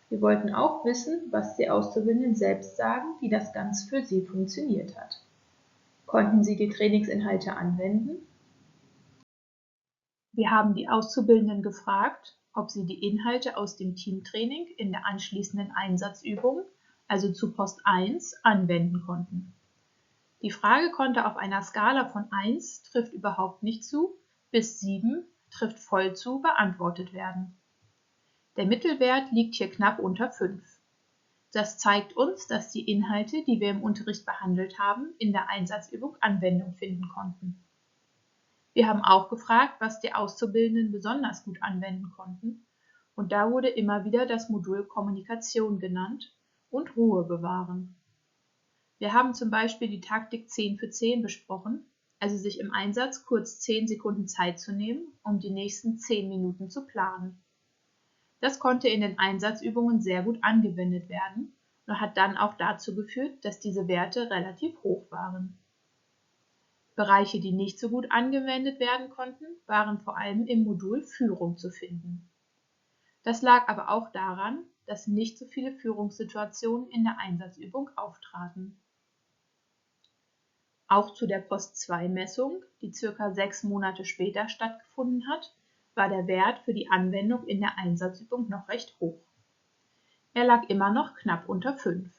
Wir wollten auch wissen, was die Auszubildenden selbst sagen, wie das Ganze für sie funktioniert hat. Konnten sie die Trainingsinhalte anwenden? Wir haben die Auszubildenden gefragt, ob sie die Inhalte aus dem Teamtraining in der anschließenden Einsatzübung, also zu Post 1, anwenden konnten. Die Frage konnte auf einer Skala von 1 trifft überhaupt nicht zu bis 7 trifft voll zu beantwortet werden. Der Mittelwert liegt hier knapp unter 5. Das zeigt uns, dass die Inhalte, die wir im Unterricht behandelt haben, in der Einsatzübung Anwendung finden konnten. Wir haben auch gefragt, was die Auszubildenden besonders gut anwenden konnten, und da wurde immer wieder das Modul Kommunikation genannt und Ruhe bewahren. Wir haben zum Beispiel die Taktik 10 für 10 besprochen, also sich im Einsatz kurz 10 Sekunden Zeit zu nehmen, um die nächsten 10 Minuten zu planen. Das konnte in den Einsatzübungen sehr gut angewendet werden und hat dann auch dazu geführt, dass diese Werte relativ hoch waren. Bereiche, die nicht so gut angewendet werden konnten, waren vor allem im Modul Führung zu finden. Das lag aber auch daran, dass nicht so viele Führungssituationen in der Einsatzübung auftraten. Auch zu der Post-2-Messung, die ca. 6 Monate später stattgefunden hat, war der Wert für die Anwendung in der Einsatzübung noch recht hoch. Er lag immer noch knapp unter 5.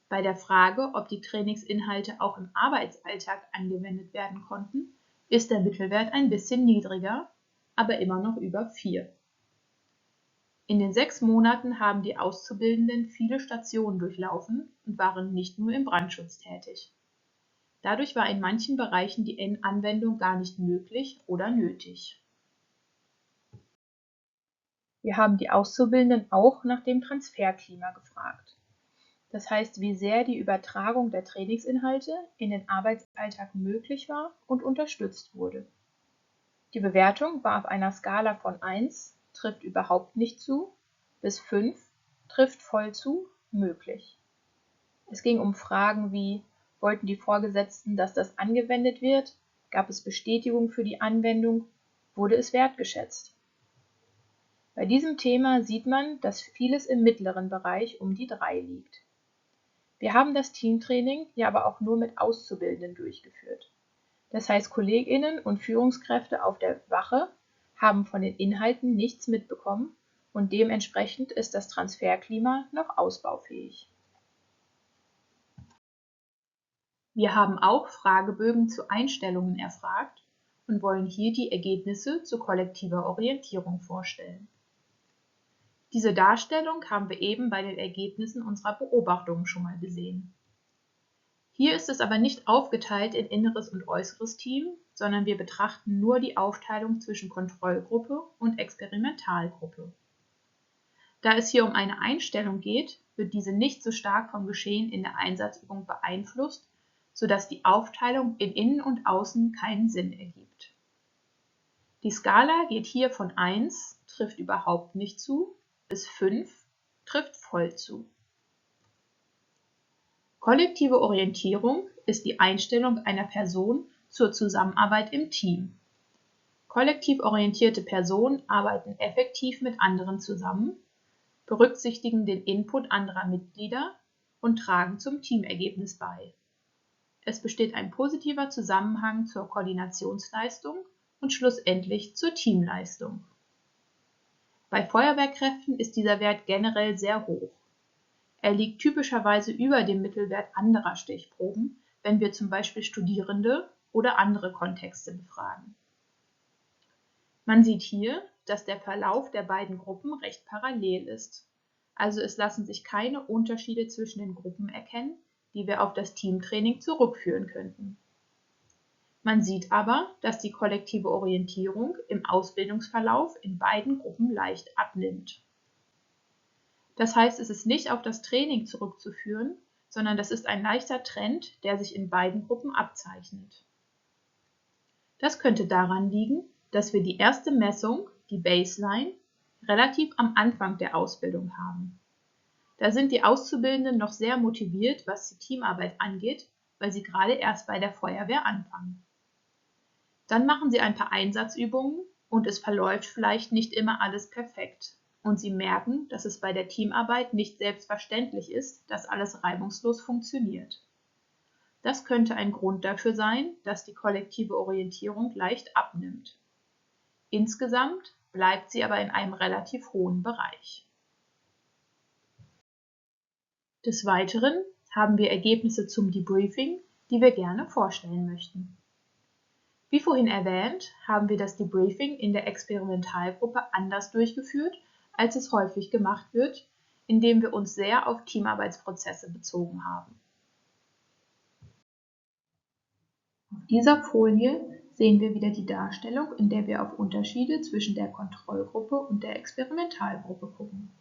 Bei der Frage, ob die Trainingsinhalte auch im Arbeitsalltag angewendet werden konnten, ist der Mittelwert ein bisschen niedriger, aber immer noch über 4. In den 6 Monaten haben die Auszubildenden viele Stationen durchlaufen und waren nicht nur im Brandschutz tätig. Dadurch war in manchen Bereichen die Anwendung gar nicht möglich oder nötig. Wir haben die Auszubildenden auch nach dem Transferklima gefragt. Das heißt, wie sehr die Übertragung der Trainingsinhalte in den Arbeitsalltag möglich war und unterstützt wurde. Die Bewertung war auf einer Skala von 1 trifft überhaupt nicht zu bis 5 trifft voll zu möglich. Es ging um Fragen wie: Wollten die Vorgesetzten, dass das angewendet wird? Gab es Bestätigung für die Anwendung? Wurde es wertgeschätzt? Bei diesem Thema sieht man, dass vieles im mittleren Bereich um die 3 liegt. Wir haben das Teamtraining ja aber auch nur mit Auszubildenden durchgeführt. Das heißt, KollegInnen und Führungskräfte auf der Wache haben von den Inhalten nichts mitbekommen und dementsprechend ist das Transferklima noch ausbaufähig. Wir haben auch Fragebögen zu Einstellungen erfragt und wollen hier die Ergebnisse zu kollektiver Orientierung vorstellen. Diese Darstellung haben wir eben bei den Ergebnissen unserer Beobachtungen schon mal gesehen. Hier ist es aber nicht aufgeteilt in inneres und äußeres Team, sondern wir betrachten nur die Aufteilung zwischen Kontrollgruppe und Experimentalgruppe. Da es hier um eine Einstellung geht, wird diese nicht so stark vom Geschehen in der Einsatzübung beeinflusst, sodass die Aufteilung in Innen und Außen keinen Sinn ergibt. Die Skala geht hier von 1, trifft überhaupt nicht zu, bis 5, trifft voll zu. Kollektive Orientierung ist die Einstellung einer Person zur Zusammenarbeit im Team. Kollektiv orientierte Personen arbeiten effektiv mit anderen zusammen, berücksichtigen den Input anderer Mitglieder und tragen zum Teamergebnis bei. Es besteht ein positiver Zusammenhang zur Koordinationsleistung und schlussendlich zur Teamleistung. Bei Feuerwehrkräften ist dieser Wert generell sehr hoch. Er liegt typischerweise über dem Mittelwert anderer Stichproben, wenn wir zum Beispiel Studierende oder andere Kontexte befragen. Man sieht hier, dass der Verlauf der beiden Gruppen recht parallel ist. Also es lassen sich keine Unterschiede zwischen den Gruppen erkennen, die wir auf das Teamtraining zurückführen könnten. Man sieht aber, dass die kollektive Orientierung im Ausbildungsverlauf in beiden Gruppen leicht abnimmt. Das heißt, es ist nicht auf das Training zurückzuführen, sondern das ist ein leichter Trend, der sich in beiden Gruppen abzeichnet. Das könnte daran liegen, dass wir die erste Messung, die Baseline, relativ am Anfang der Ausbildung haben. Da sind die Auszubildenden noch sehr motiviert, was die Teamarbeit angeht, weil sie gerade erst bei der Feuerwehr anfangen. Dann machen sie ein paar Einsatzübungen und es verläuft vielleicht nicht immer alles perfekt. Und sie merken, dass es bei der Teamarbeit nicht selbstverständlich ist, dass alles reibungslos funktioniert. Das könnte ein Grund dafür sein, dass die kollektive Orientierung leicht abnimmt. Insgesamt bleibt sie aber in einem relativ hohen Bereich. Des Weiteren haben wir Ergebnisse zum Debriefing, die wir gerne vorstellen möchten. Wie vorhin erwähnt, haben wir das Debriefing in der Experimentalgruppe anders durchgeführt, als es häufig gemacht wird, indem wir uns sehr auf Teamarbeitsprozesse bezogen haben. Auf dieser Folie sehen wir wieder die Darstellung, in der wir auf Unterschiede zwischen der Kontrollgruppe und der Experimentalgruppe gucken.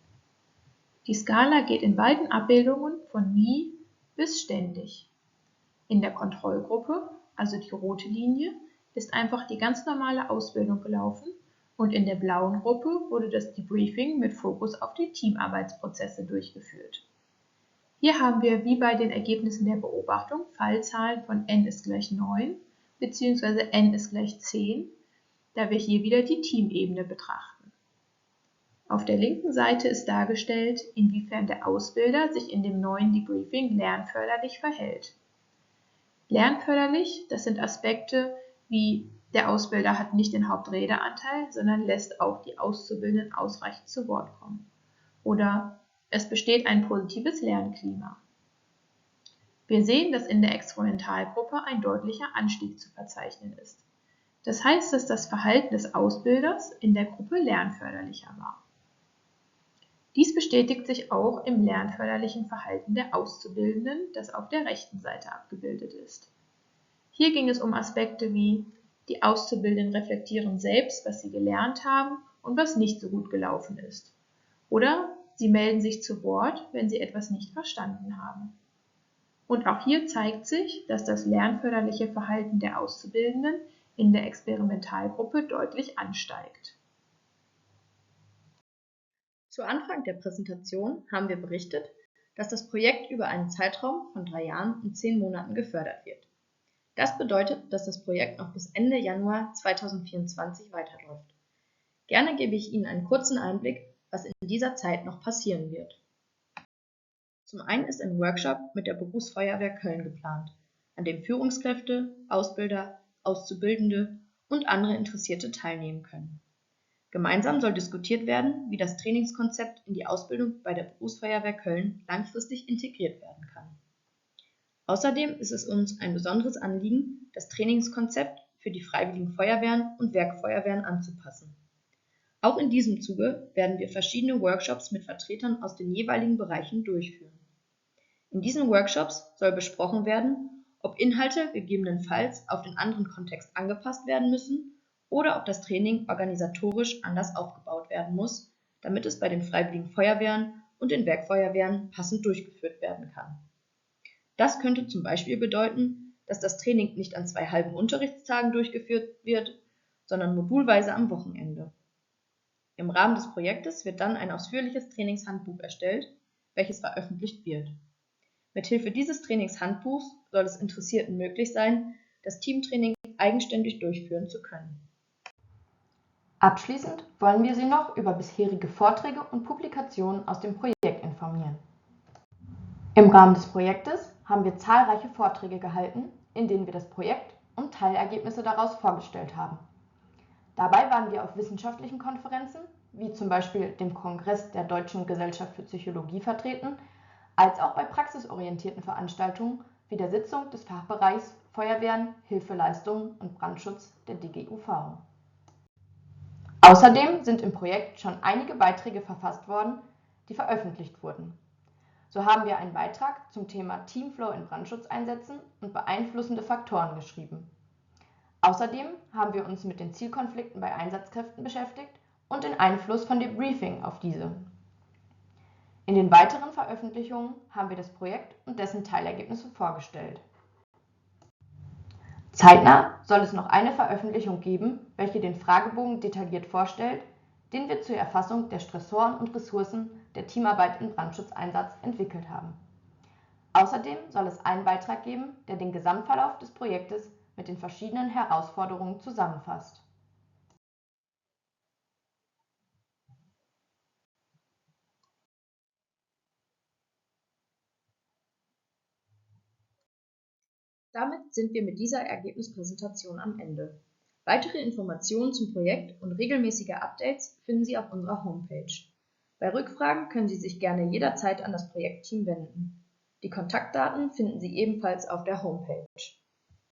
Die Skala geht in beiden Abbildungen von nie bis ständig. In der Kontrollgruppe, also die rote Linie, ist einfach die ganz normale Ausbildung gelaufen und in der blauen Gruppe wurde das Debriefing mit Fokus auf die Teamarbeitsprozesse durchgeführt. Hier haben wir wie bei den Ergebnissen der Beobachtung Fallzahlen von n ist gleich 9 bzw. n ist gleich 10, da wir hier wieder die Teamebene betrachten. Auf der linken Seite ist dargestellt, inwiefern der Ausbilder sich in dem neuen Debriefing lernförderlich verhält. Lernförderlich, das sind Aspekte wie der Ausbilder hat nicht den Hauptredeanteil, sondern lässt auch die Auszubildenden ausreichend zu Wort kommen. Oder es besteht ein positives Lernklima. Wir sehen, dass in der Experimentalgruppe ein deutlicher Anstieg zu verzeichnen ist. Das heißt, dass das Verhalten des Ausbilders in der Gruppe lernförderlicher war. Dies bestätigt sich auch im lernförderlichen Verhalten der Auszubildenden, das auf der rechten Seite abgebildet ist. Hier ging es um Aspekte wie: Die Auszubildenden reflektieren selbst, was sie gelernt haben und was nicht so gut gelaufen ist. Oder sie melden sich zu Wort, wenn sie etwas nicht verstanden haben. Und auch hier zeigt sich, dass das lernförderliche Verhalten der Auszubildenden in der Experimentalgruppe deutlich ansteigt. Zu Anfang der Präsentation haben wir berichtet, dass das Projekt über einen Zeitraum von 3 Jahren und 10 Monaten gefördert wird. Das bedeutet, dass das Projekt noch bis Ende Januar 2024 weiterläuft. Gerne gebe ich Ihnen einen kurzen Einblick, was in dieser Zeit noch passieren wird. Zum einen ist ein Workshop mit der Berufsfeuerwehr Köln geplant, an dem Führungskräfte, Ausbilder, Auszubildende und andere Interessierte teilnehmen können. Gemeinsam soll diskutiert werden, wie das Trainingskonzept in die Ausbildung bei der Berufsfeuerwehr Köln langfristig integriert werden kann. Außerdem ist es uns ein besonderes Anliegen, das Trainingskonzept für die Freiwilligen Feuerwehren und Werkfeuerwehren anzupassen. Auch in diesem Zuge werden wir verschiedene Workshops mit Vertretern aus den jeweiligen Bereichen durchführen. In diesen Workshops soll besprochen werden, ob Inhalte gegebenenfalls auf den anderen Kontext angepasst werden müssen oder ob das Training organisatorisch anders aufgebaut werden muss, damit es bei den Freiwilligen Feuerwehren und den Werkfeuerwehren passend durchgeführt werden kann. Das könnte zum Beispiel bedeuten, dass das Training nicht an 2 halben Unterrichtstagen durchgeführt wird, sondern modulweise am Wochenende. Im Rahmen des Projektes wird dann ein ausführliches Trainingshandbuch erstellt, welches veröffentlicht wird. Mithilfe dieses Trainingshandbuchs soll es Interessierten möglich sein, das Teamtraining eigenständig durchführen zu können. Abschließend wollen wir Sie noch über bisherige Vorträge und Publikationen aus dem Projekt informieren. Im Rahmen des Projektes haben wir zahlreiche Vorträge gehalten, in denen wir das Projekt und Teilergebnisse daraus vorgestellt haben. Dabei waren wir auf wissenschaftlichen Konferenzen, wie zum Beispiel dem Kongress der Deutschen Gesellschaft für Psychologie vertreten, als auch bei praxisorientierten Veranstaltungen wie der Sitzung des Fachbereichs Feuerwehren, Hilfeleistungen und Brandschutz der DGUV. Außerdem sind im Projekt schon einige Beiträge verfasst worden, die veröffentlicht wurden. So haben wir einen Beitrag zum Thema Teamflow in Brandschutzeinsätzen und beeinflussende Faktoren geschrieben. Außerdem haben wir uns mit den Zielkonflikten bei Einsatzkräften beschäftigt und den Einfluss von Debriefing auf diese. In den weiteren Veröffentlichungen haben wir das Projekt und dessen Teilergebnisse vorgestellt. Zeitnah soll es noch eine Veröffentlichung geben, welche den Fragebogen detailliert vorstellt, den wir zur Erfassung der Stressoren und Ressourcen der Teamarbeit im Brandschutzeinsatz entwickelt haben. Außerdem soll es einen Beitrag geben, der den Gesamtverlauf des Projektes mit den verschiedenen Herausforderungen zusammenfasst. Damit sind wir mit dieser Ergebnispräsentation am Ende. Weitere Informationen zum Projekt und regelmäßige Updates finden Sie auf unserer Homepage. Bei Rückfragen können Sie sich gerne jederzeit an das Projektteam wenden. Die Kontaktdaten finden Sie ebenfalls auf der Homepage.